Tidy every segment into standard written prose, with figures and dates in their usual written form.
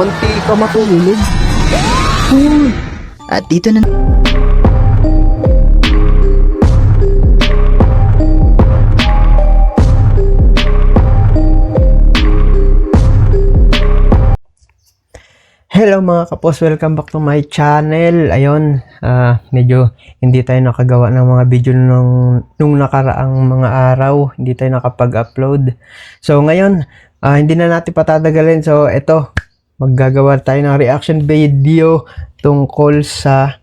munti ka matulog. At dito na... Hello mga kapos, welcome back to my channel. Ayun, medyo hindi tayo nakagawa ng mga video nung nakaraang mga araw. Hindi tayo nakapag-upload. So ngayon, hindi na natin patatagalin. So ito, maggagawa tayo ng reaction video tungkol sa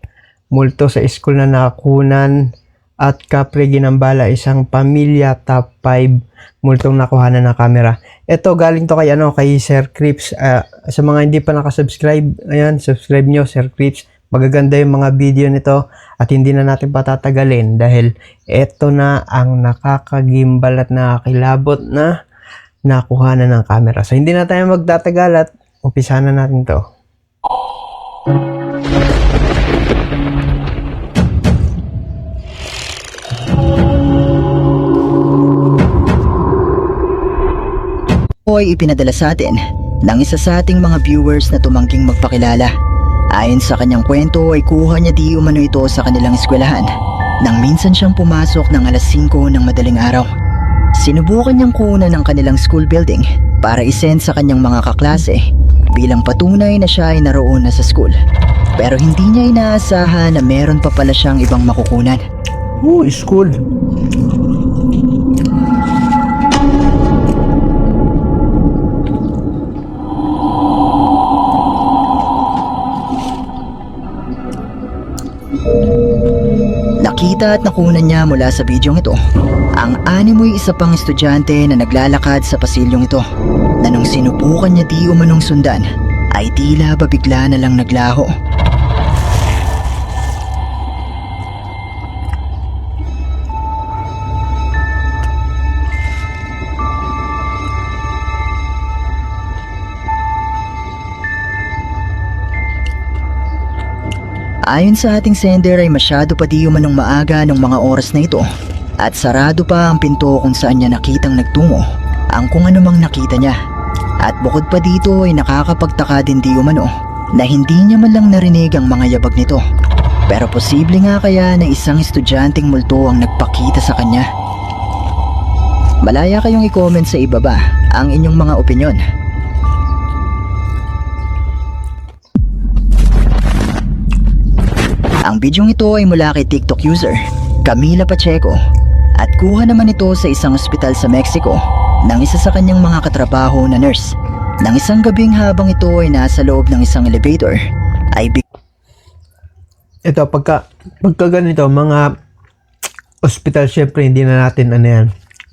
multo sa school na nakunan at kapre ginambala isang pamilya top 5 multong nakuhanan ng camera. Ito galing to kay Sir Crips. Sa mga hindi pa nakasubscribe, ayan, subscribe nyo Sir Crips. Magaganda yung mga video nito at hindi na natin patatagalin dahil ito na ang nakakagimbal at nakakilabot na nakuhanan ng camera. So hindi na tayo magtatagal at umpisa na natin to. ay ipinadala sa atin ng isa sa ating mga viewers na tumangging magpakilala. Ayon sa kanyang kwento ay kuha niya di umano ito sa kanilang eskwelahan nang minsan siyang pumasok ng alas 5 ng madaling araw. Sinubukan niyang kunan ng kanilang school building para isend sa kanyang mga kaklase bilang patunay na siya ay naroon na sa school. Pero hindi niya inaasahan na meron pa pala siyang ibang makukunan. School. Nakita at nakunan niya mula sa bidyong ito ang animoy isa pang estudyante na naglalakad sa pasilyong ito na nung sinubukan niya di umanong sundan ay tila ba bigla na lang naglaho. Ayon sa ating sender ay masyado pa di umanong maaga ng mga oras na ito at sarado pa ang pinto kung saan niya nakitang nagtungo ang kung anumang nakita niya. At bukod pa dito ay nakakapagtaka din di umano na hindi niya man lang narinig ang mga yabag nito. Pero posible nga kaya na isang estudyanteng multo ang nagpakita sa kanya. Malaya kayong i-comment sa ibaba ang inyong mga opinyon. Ang bidyong ito ay mula kay TikTok user Camila Pacheco at kuha naman ito sa isang ospital sa Mexico ng isa sa kanyang mga katrabaho na nurse. Nang isang gabing habang ito ay nasa loob ng isang elevator ay Ito, pagka ganito, mga ospital, syempre hindi na natin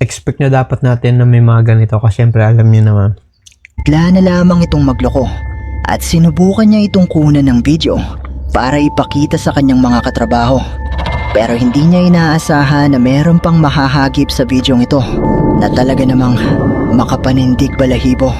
expect na dapat natin na may mga ganito kasi syempre alam niyo naman. bigla na lamang itong magloko at sinubukan niya itong kunan ng video para ipakita sa kanyang mga katrabaho. Pero hindi niya inaasahan na meron pang mahahagip sa bidyong ito na talaga namang makapanindig balahibo.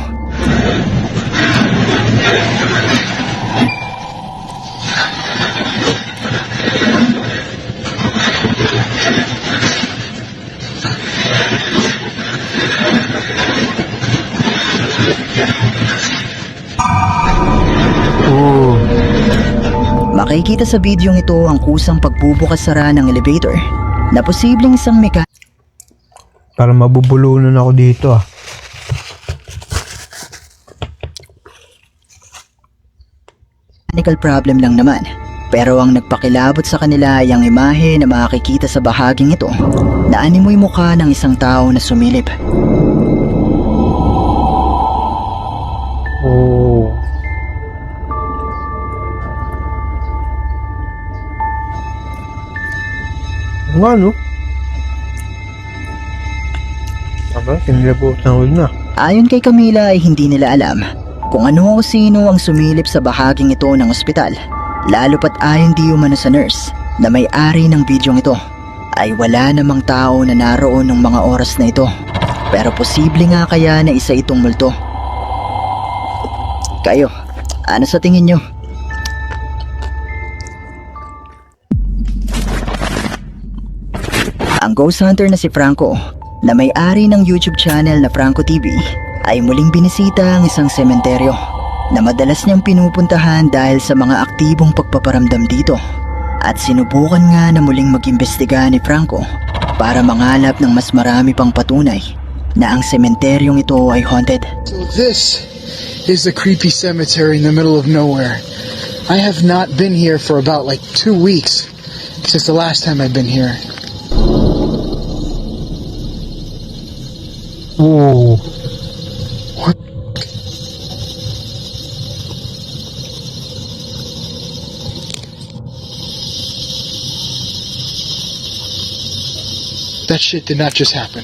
Makikita sa bidyong ito ang kusang pagbubukas-sara ng elevator na posibleng isang Para mabubulunan ako dito mechanical problem lang naman. Pero ang nagpakilabot sa kanila ay ang imahe na makikita sa bahaging ito na animoy mukha ng isang tao na sumilip. Nga no? Kinilabutan na. Ayon kay Camila ay hindi nila alam kung ano o sino ang sumilip sa bahaging ito ng ospital. Lalo pat ayon di umano sa nurse na may-ari ng bidyong ito ay wala namang tao na naroon ng mga oras na ito. Pero posible nga kaya na isa itong multo. Kayo, ano sa tingin nyo? Ang ghost hunter na si Franco na may-ari ng YouTube channel na Franco TV ay muling binisita ang isang sementeryo. na madalas niyang pinupuntahan dahil sa mga aktibong pagpaparamdam dito. At sinubukan nga na muling mag-imbestiga ni Franco para mangalap ng mas marami pang patunay na ang sementeryong ito ay haunted. So this is the creepy cemetery in the middle of nowhere. I have not been here for about like 2 weeks since the last time I've been here. Oo. What? That shit did not just happen.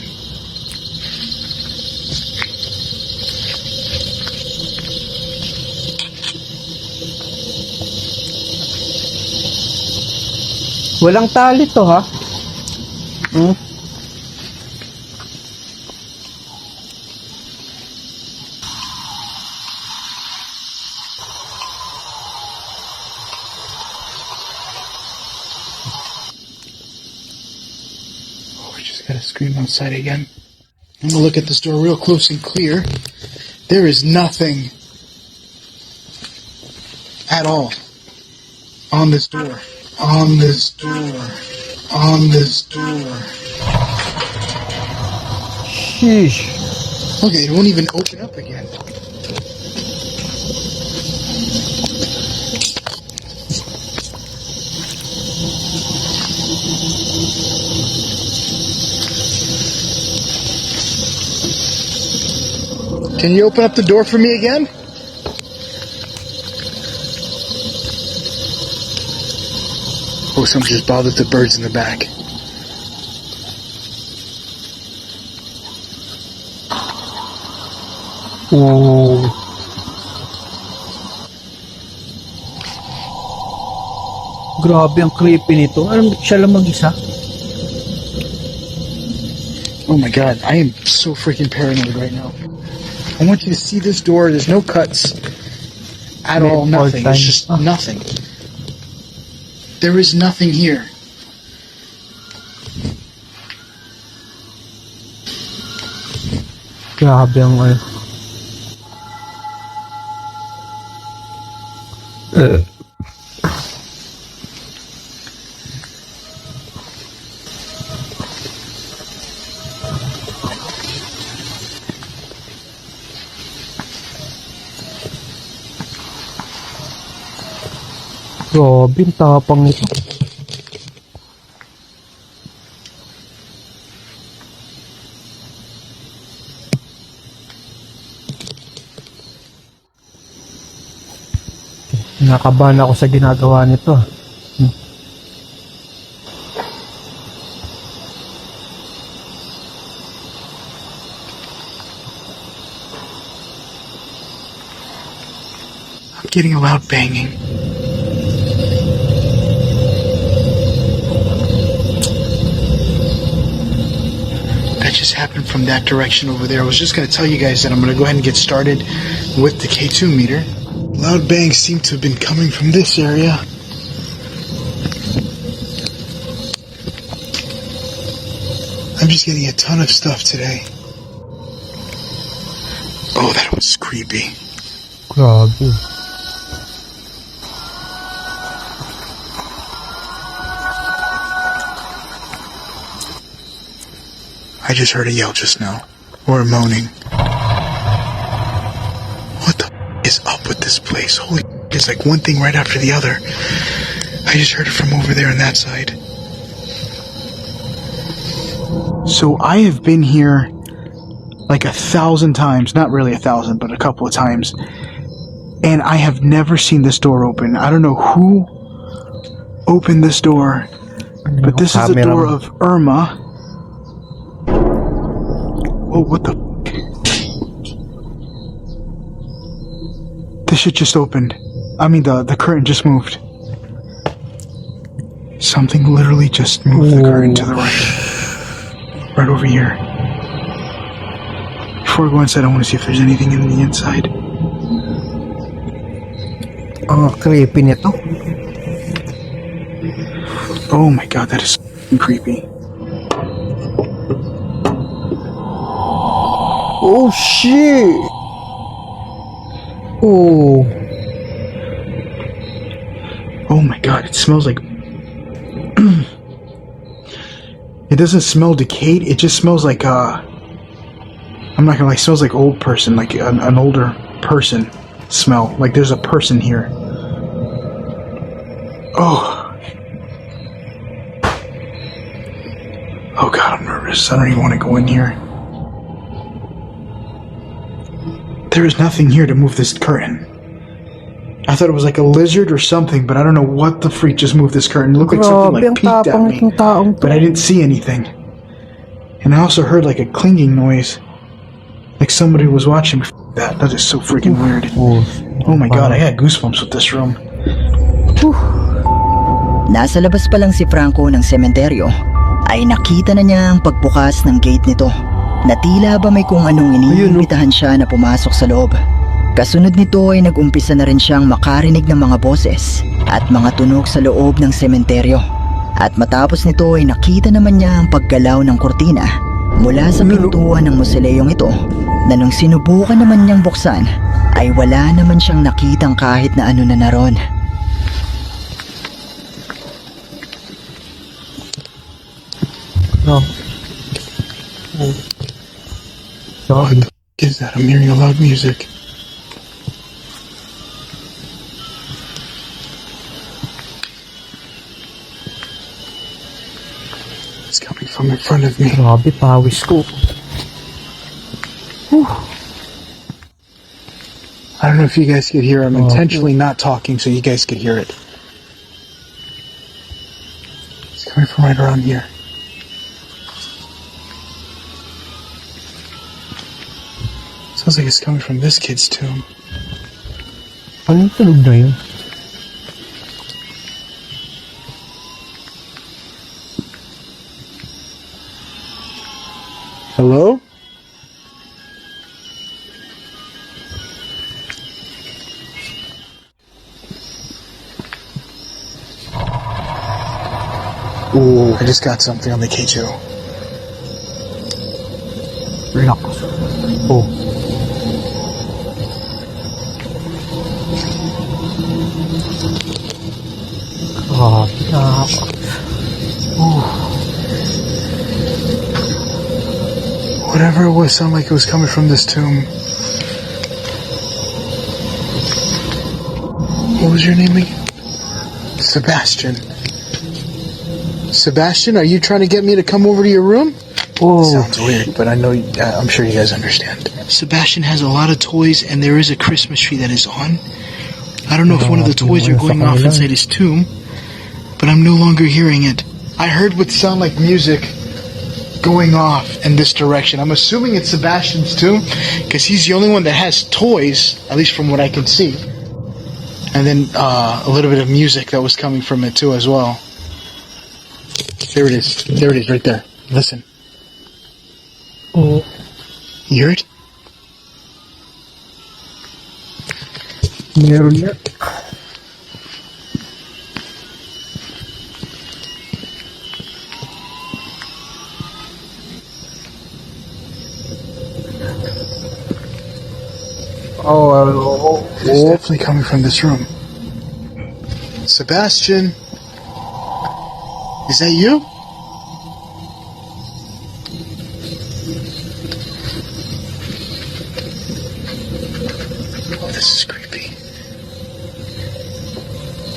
Walang tali to, ha? Hmm? Oh, we just gotta scream outside again. I'm gonna look at this door real close and clear. There is nothing at all on this door. On this door. On this door. Sheesh. Okay, it won't even open up again. Can you open up the door for me again? Oh, someone just bothered the birds in the back. Oo. Grabe ang creepy nito. Alam, siya lang mag-isa. Oh my god, I am so freaking paranoid right now. I want you to see this door. There's no cuts at all. Nothing. It's just nothing. There is nothing here. Grabe ang ano. Grabe, ang tapang nito. Nakabahan ako sa ginagawa nito. I'm getting a loud banging. That just happened from that direction over there. I was just going to tell you guys that I'm going to go ahead and get started with the K2 meter. Loud bangs seem to have been coming from this area. I'm just getting a ton of stuff today. Oh, that was creepy. Grabe. I just heard a yell just now. Or a moaning. What the is up with this place? Holy it's like one thing right after the other. I just heard it from over there on that side. So I have been here like 1,000 times. Not really 1,000, but a couple of times. And I have never seen this door open. I don't know who opened this door. But this is the door of Irma. Oh, what the? This shit just opened. I mean, the curtain just moved. Something literally just moved the curtain to the right. Right over here. Before I go inside, I want to see if there's anything in the inside. Ang creepy nito. Oh my god, that is creepy. Oh shit! Oh. Oh my god, it smells like. It doesn't smell decayed, it just smells like, I'm not gonna lie, it smells like old person, like an older person smell. Like there's a person here. Oh. Oh god, I'm nervous. I don't even want to go in here. There is nothing here to move this curtain. I thought it was like a lizard or something, but I don't know what the freak just moved this curtain. It looked like something Grabe, like ang peeked at tapang me, itong taong to. but I didn't see anything. And I also heard like a clinging noise, like somebody was watching me. That is so freaking weird. Oh my god, I had goosebumps with this room. Nasa labas pa lang si Franco ng sementeryo ay nakita na niya ang pagbukas ng gate nito na tila ba may kung anong iniimbitahan siya na pumasok sa loob. Kasunod nito ay nag-umpisa na rin siyang makarinig ng mga boses at mga tunog sa loob ng sementeryo. At matapos nito ay nakita naman niya ang paggalaw ng kortina mula sa pintuan ng museleyong ito na nung sinubukan naman niyang buksan ay wala naman siyang nakitang kahit na ano na naroon. No. What the f- is that? I'm hearing a loud music. It's coming from in front of me. Grabe, pawis ko. I don't know if you guys could hear. I'm intentionally not talking so you guys could hear it. It's coming from right around here. Sounds like it's coming from this kid's tomb. Anong tunog na yun? Hello? Ooh, I just got something on the K2. Relax. Oh. Grabe, nakaka. Whatever it was sounded like it was coming from this tomb. What was your name again? Sebastian. Sebastian, are you trying to get me to come over to your room? Oh. Sounds weird, but I know, I'm sure you guys understand. Sebastian has a lot of toys, and there is a Christmas tree that is on. I don't know if one of the toys are going off inside his tomb, but I'm no longer hearing it. I heard what sounded like music going off in this direction. I'm assuming it's Sebastian's tomb, because he's the only one that has toys, at least from what I can see. And then a little bit of music that was coming from it too as well. There it is. There it is right there. Listen. Oh. You hear it? Meron na. Oh, It's definitely coming from this room. Sebastian? Is that you? Oh, this is creepy.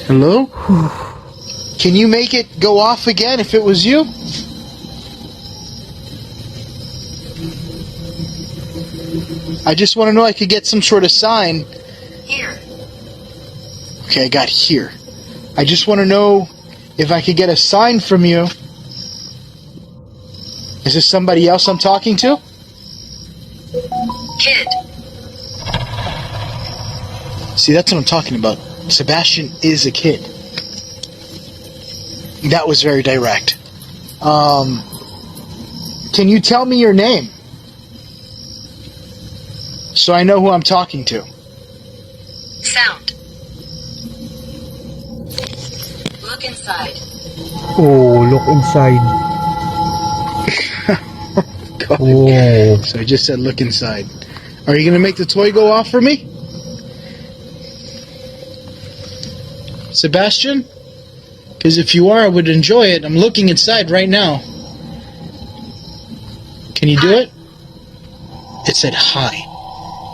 Hello? Can you make it go off again if it was you? I just want to know I could get some sort of sign. Here. Okay, I got here. I just want to know if I could get a sign from you. Is this somebody else I'm talking to? Kid. See, that's what I'm talking about. Sebastian is a kid. That was very direct. Can you tell me your name? So I know who I'm talking to. Sound. Look inside. oh, look inside. Oh. So I just said look inside. Are you going to make the toy go off for me? Sebastian? Because if you are, I would enjoy it. I'm looking inside right now. Can you do it? It said hi.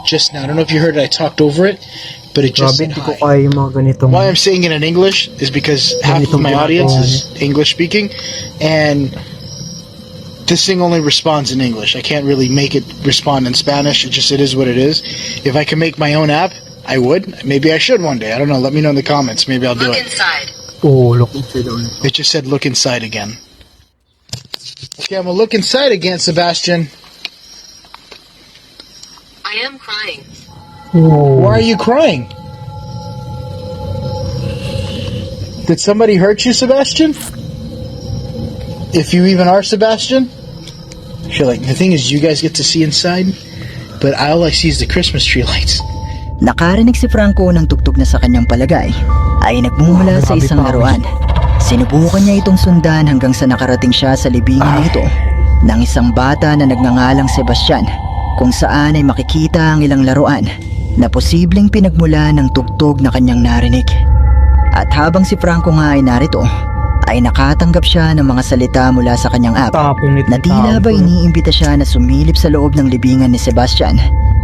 Just now. I don't know if you heard it. I talked over it, but it just Grabe, said hindi ko hi. kaya yung mga ganitong... Why I'm saying it in English is because half of my audience is English speaking, and this thing only responds in English. I can't really make it respond in Spanish. It is what it is. If I can make my own app, I would. Maybe I should one day. I don't know. Let me know in the comments. Maybe I'll do Look it. inside. Oh, look inside ulit. It just said look inside again. Okay, I'm gonna look inside again, Sebastian. I am crying. Oh. Why are you crying? Did somebody hurt you, Sebastian? If you even are Sebastian? I feel like the thing is you guys get to see inside, but all I see is the Christmas tree lights. Nakarinig si Franco ng tugtog na sa kanyang palagay ay nagmumula sa grabe isang pa, laruan. Sinubukan niya itong sundan hanggang sa nakarating siya sa libingan nito ng isang bata na nagngangalang Sebastian, kung saan ay makikita ang ilang laruan na posibleng pinagmula ng tugtog na kanyang narinig. At habang si Franco nga ay narito, ay nakatanggap siya ng mga salita mula sa kanyang app Tapong nito. na tila ba iniimbita siya na sumilip sa loob ng libingan ni Sebastian.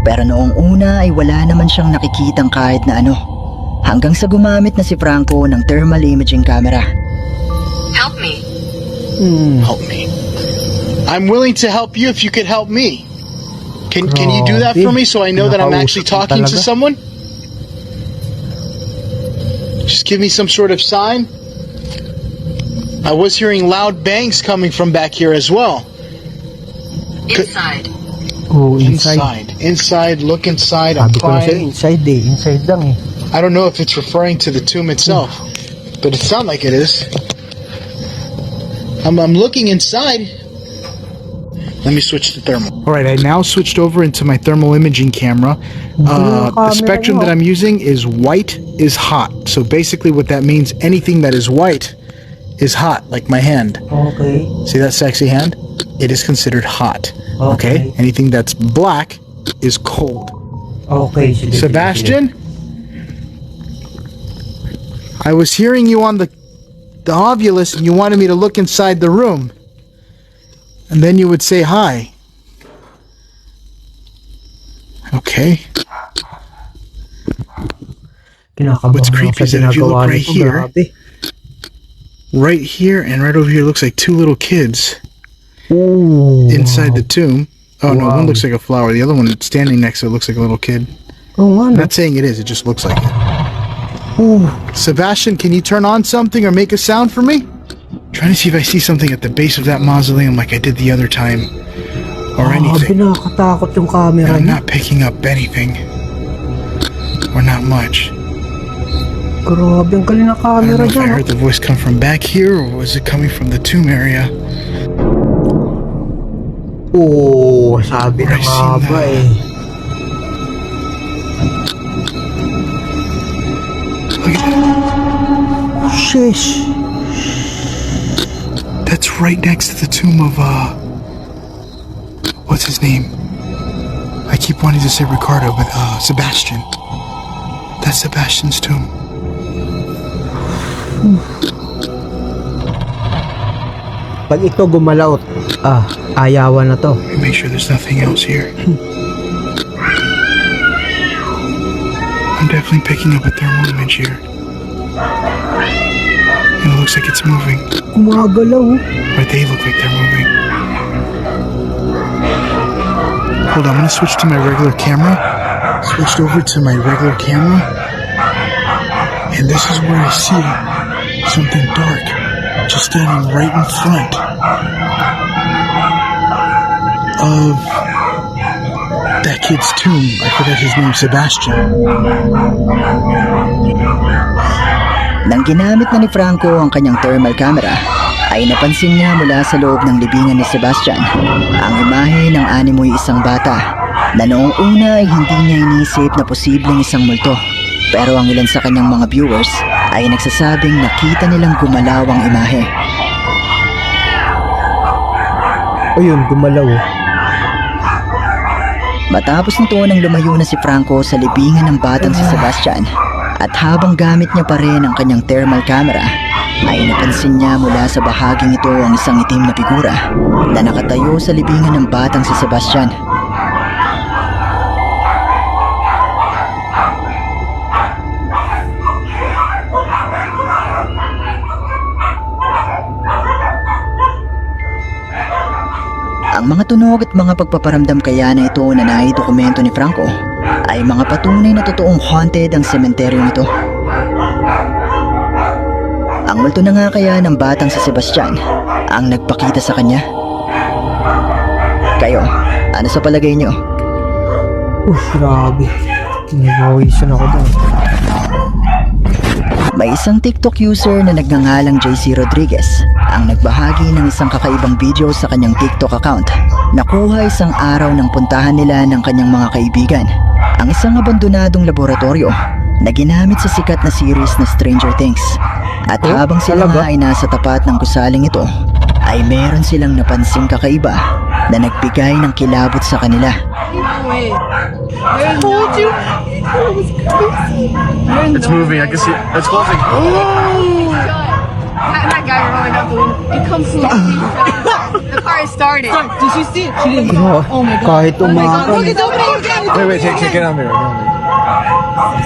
Pero noong una ay wala naman siyang nakikitang kahit na ano. Hanggang sa gumamit na si Franco ng thermal imaging camera. Help me. Help me. I'm willing to help you if you could help me. Can you do that for me so I know that I'm actually talking to someone? Just give me some sort of sign. I was hearing loud bangs coming from back here as well. Inside. Oh, inside. Inside, look inside. I'm Sabi ko na sa'yo, crying. inside eh. Inside lang eh. I don't know if it's referring to the tomb itself, but it sounds like it is. I'm looking inside. Let me switch to thermal. All right, I now switched over into my thermal imaging camera. The spectrum that I'm using is white is hot. So basically what that means, anything that is white is hot, like my hand. Okay. See that sexy hand? It is considered hot. Okay. Anything that's black is cold. Okay, sige. Sebastian? I was hearing you on the Ovilus and you wanted me to look inside the room. And then you would say hi. Okay. Kinakabahan What's ako creepy sa is that if you look ginagawa right nito, here, grabe. Right here and right over here looks like two little kids Ooh. inside the tomb. Oh no, Wow. one looks like a flower. The other one standing next to it looks like a little kid. Oo nga, I'm no? not saying it is, it just looks like it. Ooh. Sebastian, can you turn on something or make a sound for me? Trying to see if I see something at the base of that mausoleum like I did the other time. Or anything. Nakakatakot yung And camera I'm niya. not picking up anything. Or not much. Grabe, ang galing na I don't camera know if I dyan. heard the voice come from back here or was it coming from the tomb area. Oo, sabi na I've nga seen ba that. eh. Look at that. Sheesh. That's right next to the tomb of what's his name? I keep wanting to say Ricardo, but Sebastian. That's Sebastian's tomb. Pag ito gumalaw, ayawan na to. Let me make sure there's nothing else here. I'm definitely picking up a thermal image here. And it looks like it's moving. Gumagalaw. Or they look like they're moving. Hold on, I'm gonna switch to my regular camera. Switched over to my regular camera. And this is where I see something dark just standing right in front of that kid's tomb. I forgot his name, Sebastian. Nang ginamit na ni Franco ang kanyang thermal camera, ay napansin niya mula sa loob ng libingan ni Sebastian ang imahe ng animoy isang bata na noong una ay hindi niya inisip na posibleng isang multo. Pero ang ilan sa kanyang mga viewers ay nagsasabing nakita nilang gumalaw ang imahe. Ayun, gumalaw. Matapos nito nang lumayo na si Franco sa libingan ng batang si Sebastian, At habang gamit niya pa rin ang kanyang thermal camera, ay napansin niya mula sa bahaging ito ang isang itim na figura na nakatayo sa libingan ng batang si Sebastian. Ang mga tunog at mga pagpaparamdam kaya na ito na naidokumento ni Franco ay mga patunay na totoong haunted ang sementeryong ito. Ang multo na nga kaya ng batang si Sebastian ang nagpakita sa kanya. Kayo, ano sa palagay nyo? Grabe. Nabawisan ako doon. May isang TikTok user na nagngangalang JC Rodriguez ang nagbahagi ng isang kakaibang video sa kanyang TikTok account. Nakuha isang araw ng puntahan nila ng kanyang mga kaibigan ang isang abandonadong laboratorio na ginamit sa sikat na series na Stranger Things. At habang sila nga ay nasa tapat ng gusaling ito, ay meron silang napansing kakaiba na nagbigay ng kilabot sa kanila. It's moving. I can see. It's closing. That guy rolling up the window. It comes to the car is started. Did she see it? She didn't. Oh my God. Kahit umaga. Look, it's opening again. Wait, take it on me.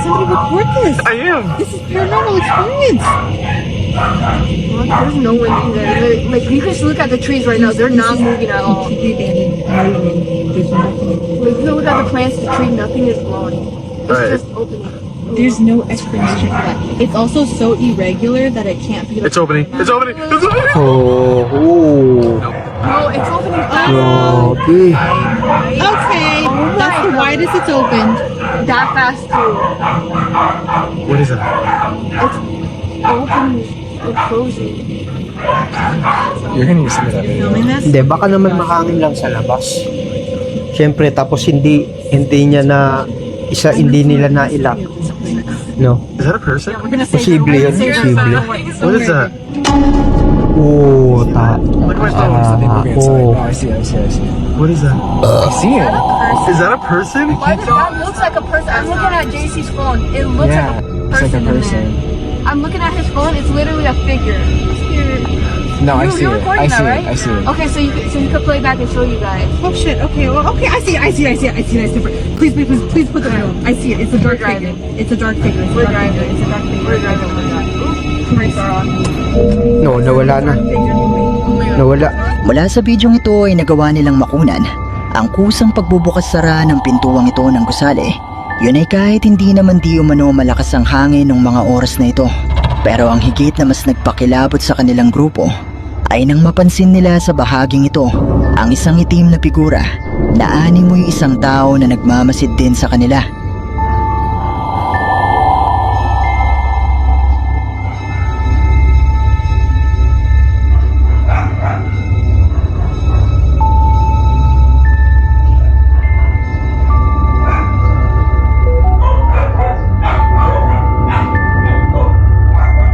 Somebody report this. I am. This is paranormal experience. There's no one in there. Like you can just look at the trees right now. They're not moving at all. Like you can look at the plants, the tree, nothing is glowing. It's Right. just opening. There's no explanation for that. It's also so irregular that it can't be. It's opening. It's opening. It's opening. Oh. No, it's opening fast. Grabe. Okay, that's the widest it's opened. That fast too. What is that? It's opening and closing. You're gonna use some of that video. Filming this? Hindi, baka naman makangin lang sa labas. Siyempre, tapos hindi niya na hindi nila na ilak. No. Is that a person? Posible yun, posible. What is that? Oo, Look at my phone. It's something moving inside. Oh. No, I see it. I see it. I see it. What is that? I see it. Is that a person? Why does that looks like a person? I'm looking at JC's phone. It looks Yeah, like a person. it's like a in there. person. I'm looking at his phone. It's literally a figure. No, I see You're it. recording I see that, it. right? I see it. Okay, so you could play back and show you guys. Oh shit. Okay. Well. Okay. I see it. It's different. Please put the video. I see it. It's a dark figure. It's a dark figure. We're driving. It's a dark thing. We're driving. Lights are on. No, nawala na. Nawala. Mula sa bidyong ito ay nagawa nilang makunan ang kusang pagbubukas-sara ng pintuang ito ng gusali. Yun ay kahit hindi naman di umano malakas ang hangin ng mga oras na ito. Pero ang higit na mas nagpakilabot sa kanilang grupo ay nang mapansin nila sa bahaging ito ang isang itim na figura na animoy isang tao na nagmamasid din sa kanila.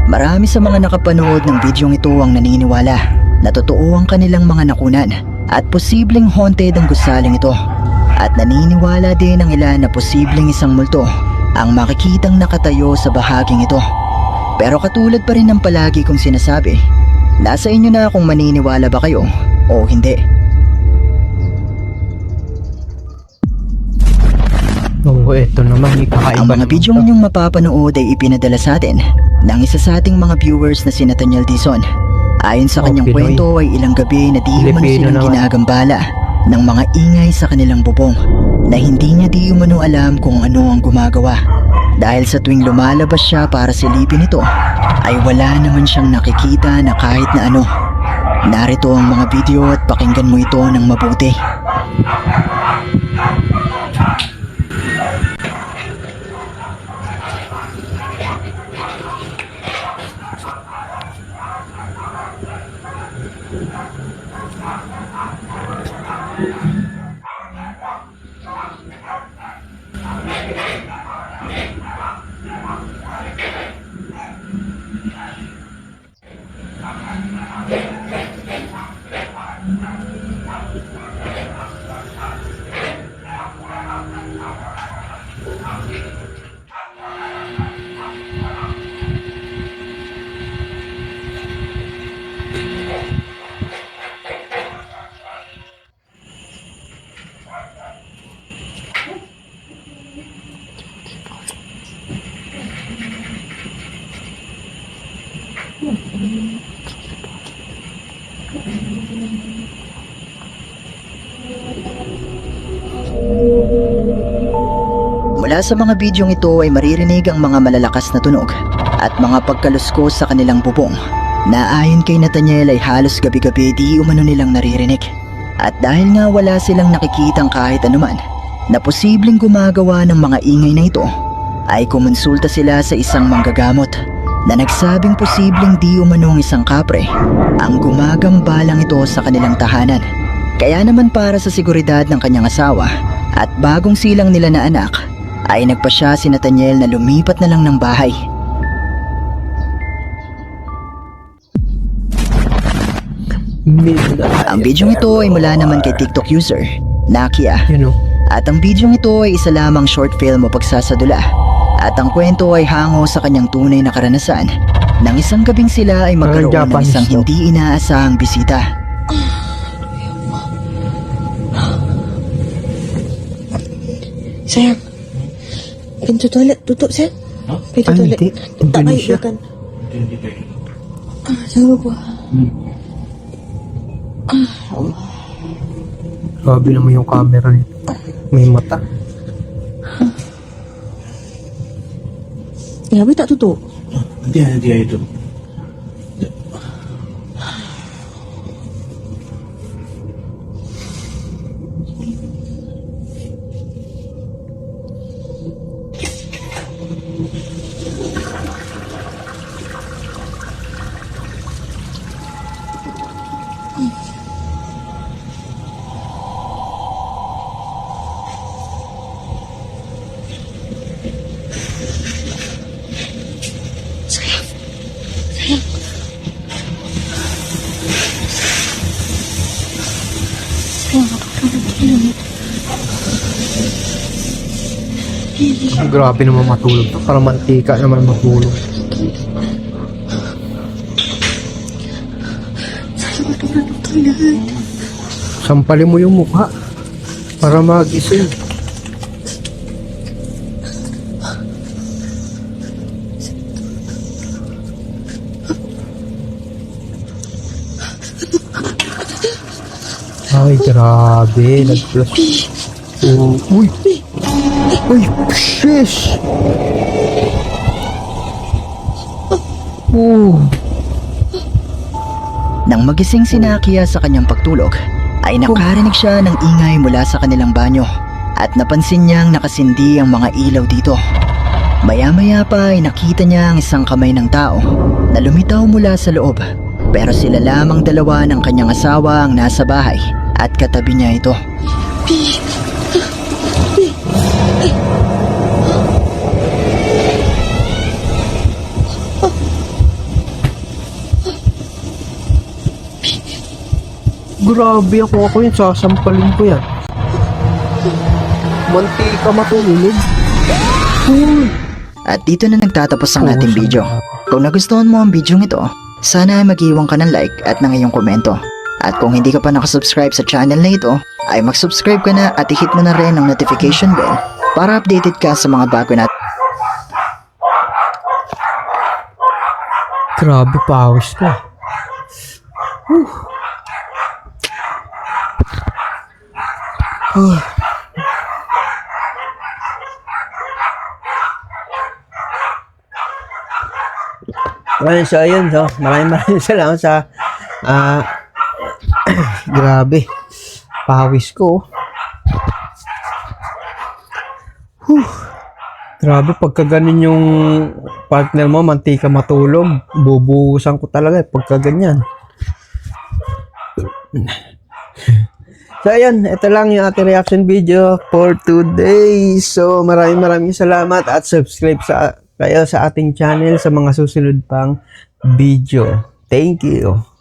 Marami sa mga nakapanood ng bidyong ito ang naniniwala na totoo ang kanilang mga nakunan at posibleng haunted ang gusaling ito. At naniniwala din ang ilan na posibleng isang multo ang makikitang nakatayo sa bahaging ito. Pero katulad pa rin ng palagi kong sinasabi, nasa inyo na kung maniniwala ba kayo o hindi. Oo, eto naman. Ikakaiba Ang mga naman bidyong to. inyong mapapanood ay ipinadala sa atin ng isa sa ating mga viewers na si Nathaniel Dizon. Ayon sa kanyang Pinoy. kwento ay ilang gabi na di umano Filipino silang naman. ginagambala ng mga ingay sa kanilang bubong na hindi niya di umano alam kung ano ang gumagawa. Dahil sa tuwing lumalabas siya para silipin ito ay wala naman siyang nakikita na kahit na ano. Narito ang mga video at pakinggan mo ito ng mabuti. Mula sa mga bidyong ito ay maririnig ang mga malalakas na tunog at mga pagkaluskos sa kanilang bubong na ayon kay Nathaniel ay halos gabi-gabi di umano nilang naririnig. At dahil nga wala silang nakikitang kahit anuman na posibleng gumagawa ng mga ingay na ito, ay kumonsulta sila sa isang manggagamot na nagsabing posibleng di umanong isang kapre ang gumagambalang ito sa kanilang tahanan. Kaya naman para sa seguridad ng kanyang asawa at bagong silang nila na anak, ay nagpasya si Nathaniel na lumipat na lang ng bahay. Ang bidyong ito ay mula naman kay TikTok user Nakia. You know. At ang bidyong ito ay isa lamang short film o pagsasadula. At ang kwento ay hango sa kanyang tunay na karanasan nang isang gabing sila ay magkaroon ng Japanese isang to. hindi inaasahang bisita. Sayang. Pintu toilet tutup, sayang. Pintu toilet. hindi. Tak baik Indonesia. makan. Jangan lupa. Grabe naman yung camera nito. May mata. Habis tak tutup? Dia itu. Grabe naman matulog to. Para mantika naman matulog. Sampalin mo yung mukha para magising. Ay, grabe. Nag-flash. Oh, uy. Uy, shish. Nang magising si Nakia sa kanyang pagtulog, ay nakarinig siya ng ingay mula sa kanilang banyo at napansin niyang nakasindi ang mga ilaw dito. Maya-maya pa ay nakita niya ang isang kamay ng tao na lumitaw mula sa loob, pero sila lamang dalawa ng kanyang asawa ang nasa bahay at katabi niya ito. Grabe ako yun. Sasampalin ko yan. Mantika matulog. At dito na nagtatapos ang ating video. Kung nagustuhan mo ang video ito, sana ay mag-iwan ka ng like at ng iyong komento. At kung hindi ka pa nakasubscribe sa channel na ito, ay mag-subscribe ka na at i-hit mo na rin ang notification bell para updated ka sa mga bago natin. Grabe, pawis ko. Well, so ayun, so maraming salamat sa grabe, pawis ko. Grabe, pagka ganun yung partner mo, mantika matulog, bubuhusan ko talaga pagka ganyan. So ayun, ito lang yung ating reaction video for today. So maraming salamat at subscribe kayo sa ating channel sa mga susunod pang video. Thank you.